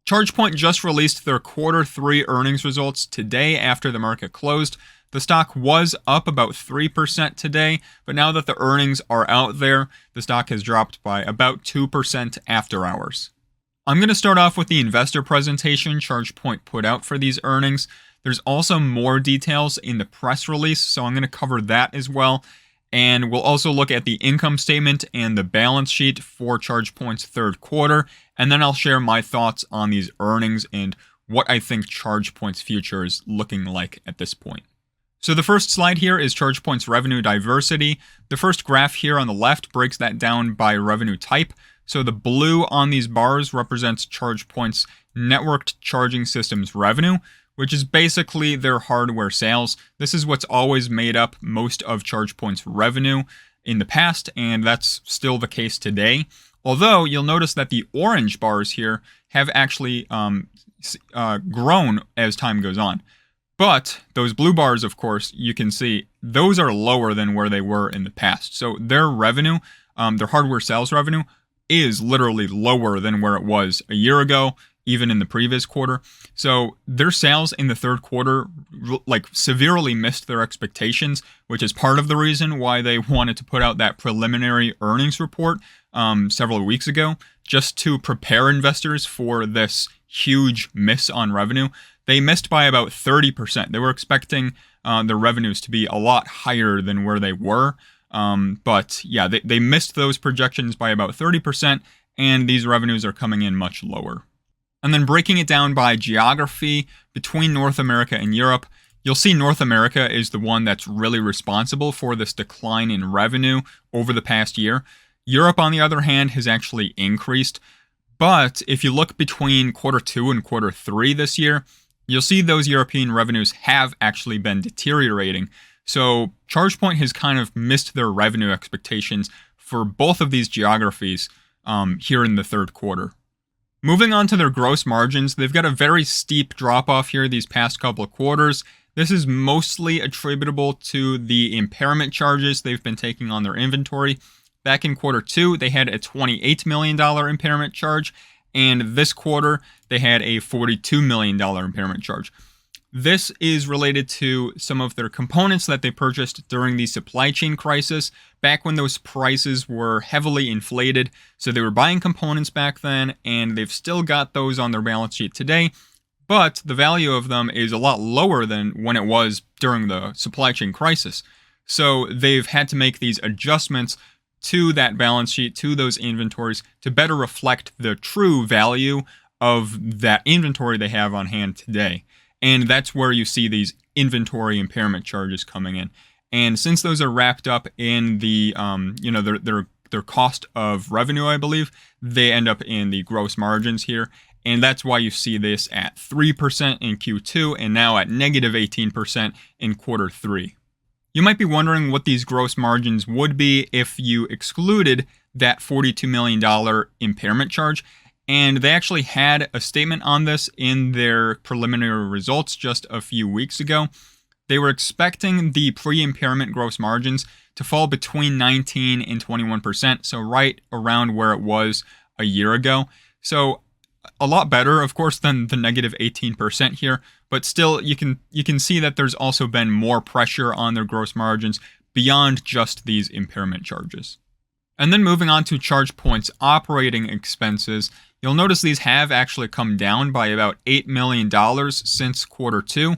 ChargePoint just released their Q3 earnings results today after the market closed. The stock was up about 3% today, but now that the earnings are out there, the stock has dropped by about 2% after hours. I'm going to start off with the investor presentation ChargePoint put out for these earnings. There's also more details in the press release, so I'm going to cover that as well. And we'll also look at the income statement and the balance sheet for ChargePoint's third quarter. And then I'll share my thoughts on these earnings and what I think ChargePoint's future is looking like at this point. So the first slide here is ChargePoint's revenue diversity. The first graph here on the left breaks that down by revenue type. So the blue on these bars represents ChargePoint's networked charging systems revenue, which is basically their hardware sales. This is what's always made up most of ChargePoint's revenue in the past, and that's still the case today. Although you'll notice that the orange bars here have actually grown as time goes on. But those blue bars, of course, you can see those are lower than where they were in the past. So their revenue, their hardware sales revenue, is literally lower than where it was a year ago, even in the previous quarter. So their sales in the third quarter severely missed their expectations, which is part of the reason why they wanted to put out that preliminary earnings report several weeks ago, just to prepare investors for this huge miss on revenue. They missed by about 30%. They were expecting their revenues to be a lot higher than where they were. But yeah, they missed those projections by about 30%, and these revenues are coming in much lower. And then breaking it down by geography between North America and Europe, you'll see North America is the one that's really responsible for this decline in revenue over the past year. Europe, on the other hand, has actually increased. But if you look between Q2 and Q3 this year, you'll see those European revenues have actually been deteriorating. So ChargePoint has kind of missed their revenue expectations for both of these geographies here in the third quarter. Moving on to their gross margins, they've got a very steep drop-off here these past couple of quarters. This is mostly attributable to the impairment charges they've been taking on their inventory. Back in Q2, they had a $28 million impairment charge, and this quarter, they had a $42 million impairment charge. This is related to some of their components that they purchased during the supply chain crisis, back when those prices were heavily inflated. So they were buying components back then, and they've still got those on their balance sheet today, but the value of them is a lot lower than when it was during the supply chain crisis. So they've had to make these adjustments to that balance sheet, to those inventories, to better reflect the true value of that inventory they have on hand today. And that's where you see these inventory impairment charges coming in. And since those are wrapped up in the, their cost of revenue, I believe, they end up in the gross margins here. And that's why you see this at 3% in Q2 and now at negative 18% in Q3. You might be wondering what these gross margins would be if you excluded that $42 million impairment charge. And they actually had a statement on this in their preliminary results just a few weeks ago. They were expecting the pre-impairment gross margins to fall between 19 and 21%, so right around where it was a year ago. So a lot better, of course, than the negative 18% here, but still you can see that there's also been more pressure on their gross margins beyond just these impairment charges. And then moving on to ChargePoint's operating expenses, you'll notice these have actually come down by about $8 million since Q2,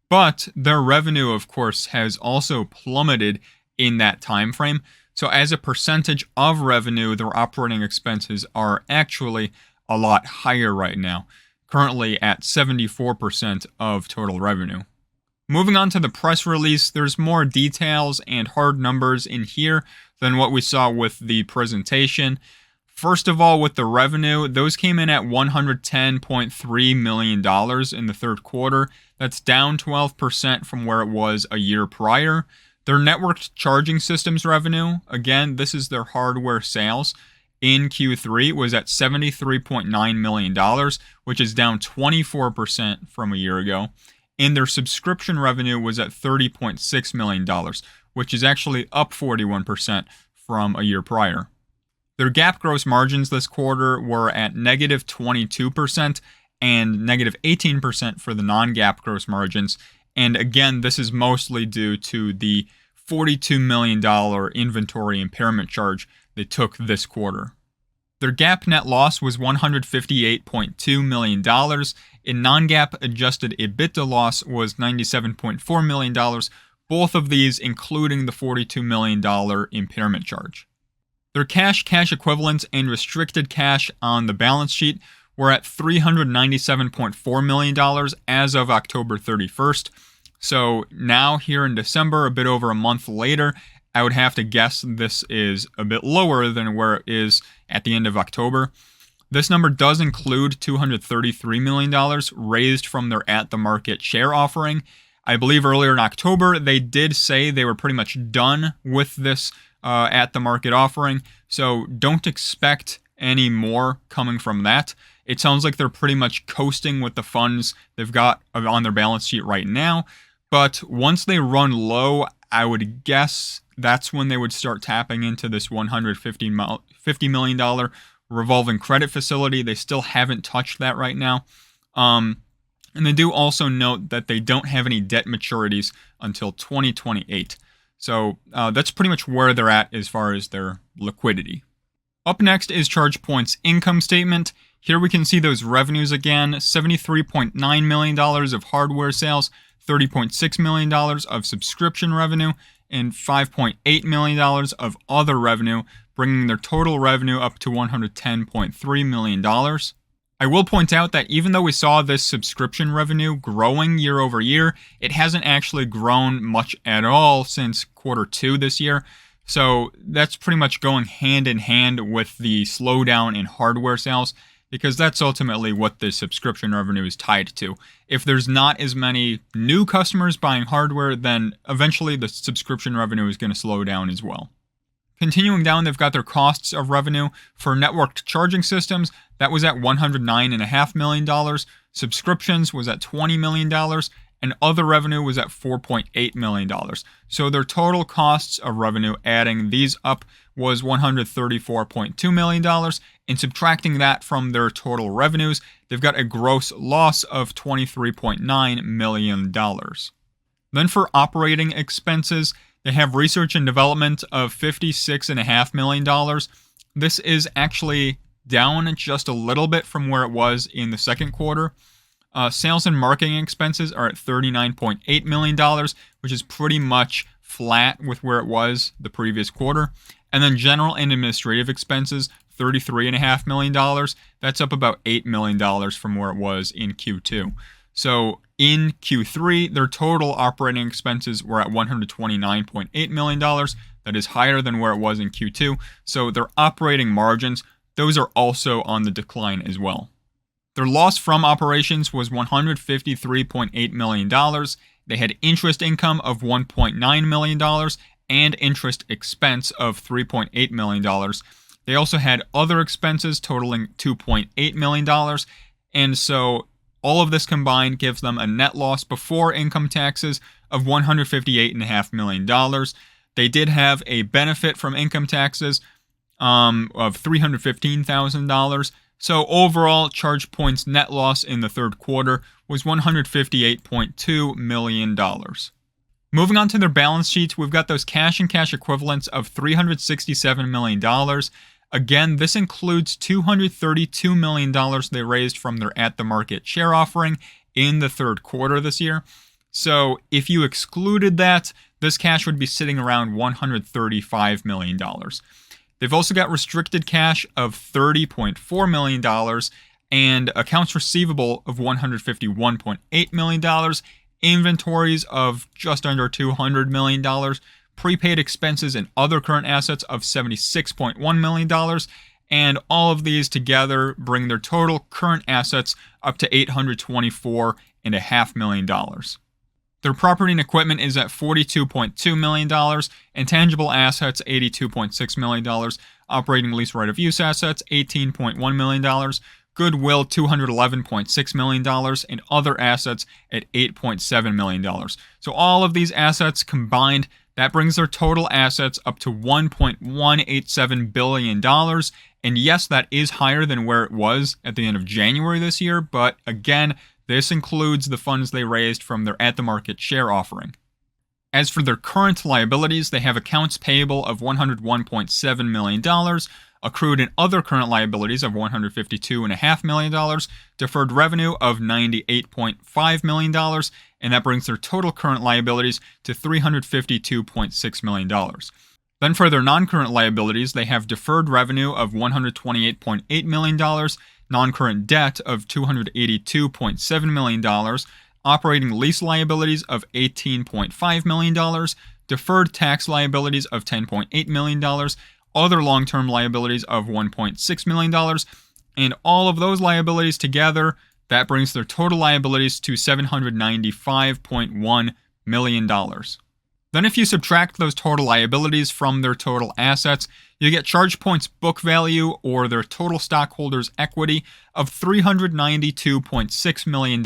but their revenue, of course, has also plummeted in that time frame. So as a percentage of revenue, their operating expenses are actually a lot higher right now, currently at 74% of total revenue. Moving on to the press release, there's more details and hard numbers in here than what we saw with the presentation. First of all, with the revenue, those came in at $110.3 million in the third quarter. That's down 12% from where it was a year prior. Their networked charging systems revenue, again, this is their hardware sales, in Q3 was at $73.9 million, which is down 24% from a year ago. And their subscription revenue was at $30.6 million, which is actually up 41% from a year prior. Their GAAP gross margins this quarter were at negative 22% and negative 18% for the non-GAAP gross margins. And again, this is mostly due to the $42 million inventory impairment charge they took this quarter. Their GAAP net loss was $158.2 million, and non-GAAP adjusted EBITDA loss was $97.4 million, both of these including the $42 million impairment charge. Their cash equivalents, and restricted cash on the balance sheet were at $397.4 million as of October 31st. So now here in December, a bit over a month later, I would have to guess this is a bit lower than where it is at the end of October. This number does include $233 million raised from their at-the-market share offering. I believe earlier in October, they did say they were pretty much done with this at-the-market offering, so don't expect any more coming from that. It sounds like they're pretty much coasting with the funds they've got on their balance sheet right now, but once they run low, I would guess that's when they would start tapping into this $150 million revolving credit facility. They still haven't touched that right now. And they do also note that they don't have any debt maturities until 2028. So that's pretty much where they're at as far as their liquidity. Up next is ChargePoint's income statement. Here we can see those revenues again, $73.9 million of hardware sales, $30.6 million of subscription revenue, and $5.8 million of other revenue, bringing their total revenue up to $110.3 million. I will point out that even though we saw this subscription revenue growing year over year, it hasn't actually grown much at all since Q2 this year. So that's pretty much going hand in hand with the slowdown in hardware sales, because that's ultimately what the subscription revenue is tied to. If there's not as many new customers buying hardware, then eventually the subscription revenue is going to slow down as well. Continuing down, they've got their costs of revenue for networked charging systems. That was at $109.5 million. Subscriptions was at $20 million. And other revenue was at $4.8 million. So their total costs of revenue, adding these up, was $134.2 million. And subtracting that from their total revenues, they've got a gross loss of $23.9 million. Then for operating expenses, they have research and development of $56.5 million. This is actually down just a little bit from where it was in the second quarter. Sales and marketing expenses are at $39.8 million, which is pretty much flat with where it was the previous quarter. And then general and administrative expenses, $33.5 million. That's up about $8 million from where it was in Q2. So in Q3, their total operating expenses were at $129.8 million. That is higher than where it was in Q2. So their operating margins, those are also on the decline as well. Their loss from operations was $153.8 million. They had interest income of $1.9 million and interest expense of $3.8 million. They also had other expenses totaling $2.8 million. And so all of this combined gives them a net loss before income taxes of $158.5 million. They did have a benefit from income taxes of $315,000. So overall, ChargePoint's net loss in the third quarter was $158.2 million. Moving on to their balance sheets, we've got those cash and cash equivalents of $367 million. Again, this includes $232 million they raised from their at-the-market share offering in the third quarter this year. So if you excluded that, this cash would be sitting around $135 million. They've also got restricted cash of $30.4 million and accounts receivable of $151.8 million, inventories of just under $200 million, prepaid expenses and other current assets of $76.1 million, and all of these together bring their total current assets up to $824.5 million. Their property and equipment is at $42.2 million, intangible assets $82.6 million, operating lease right-of-use assets $18.1 million, goodwill $211.6 million, and other assets at $8.7 million. So all of these assets combined, That brings their total assets up to $1.187 billion. And yes, that is higher than where it was at the end of January this year, but again, this includes the funds they raised from their at-the-market share offering. As for their current liabilities, they have accounts payable of $101.7 million, accrued and other current liabilities of $152.5 million, deferred revenue of $98.5 million, and that brings their total current liabilities to $352.6 million. Then for their non-current liabilities, they have deferred revenue of $128.8 million, non-current debt of $282.7 million, operating lease liabilities of $18.5 million, deferred tax liabilities of $10.8 million, other long-term liabilities of $1.6 million, and all of those liabilities together, that brings their total liabilities to $795.1 million. Then if you subtract those total liabilities from their total assets, you get ChargePoint's book value, or their total stockholders' equity, of $392.6 million.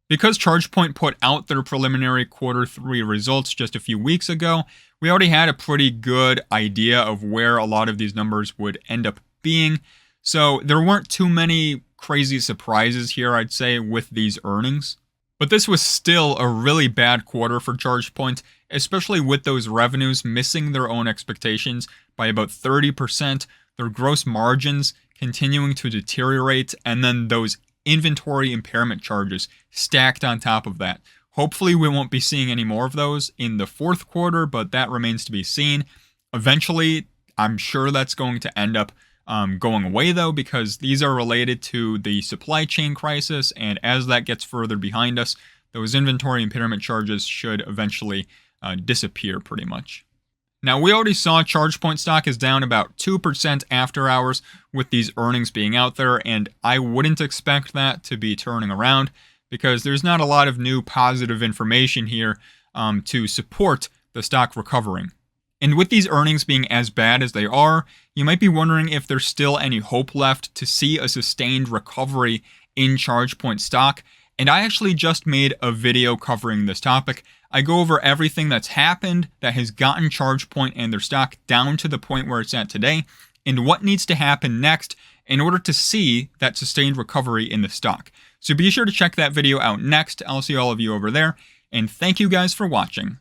Because ChargePoint put out their preliminary Q3 results just a few weeks ago, we already had a pretty good idea of where a lot of these numbers would end up being. So there weren't too many crazy surprises here, I'd say, with these earnings. But this was still a really bad quarter for ChargePoint, especially with those revenues missing their own expectations by about 30%, their gross margins continuing to deteriorate, and then those inventory impairment charges stacked on top of that. Hopefully we won't be seeing any more of those in the fourth quarter, but that remains to be seen. Eventually, I'm sure that's going to end up going away, though, because these are related to the supply chain crisis, and as that gets further behind us, those inventory impairment charges should eventually disappear pretty much. Now, we already saw ChargePoint stock is down about 2% after hours with these earnings being out there, and I wouldn't expect that to be turning around because there's not a lot of new positive information here to support the stock recovering. And with these earnings being as bad as they are, you might be wondering if there's still any hope left to see a sustained recovery in ChargePoint stock. And I actually just made a video covering this topic. I go over everything that's happened that has gotten ChargePoint and their stock down to the point where it's at today, and what needs to happen next in order to see that sustained recovery in the stock. So be sure to check that video out next. I'll see all of you over there, and thank you guys for watching.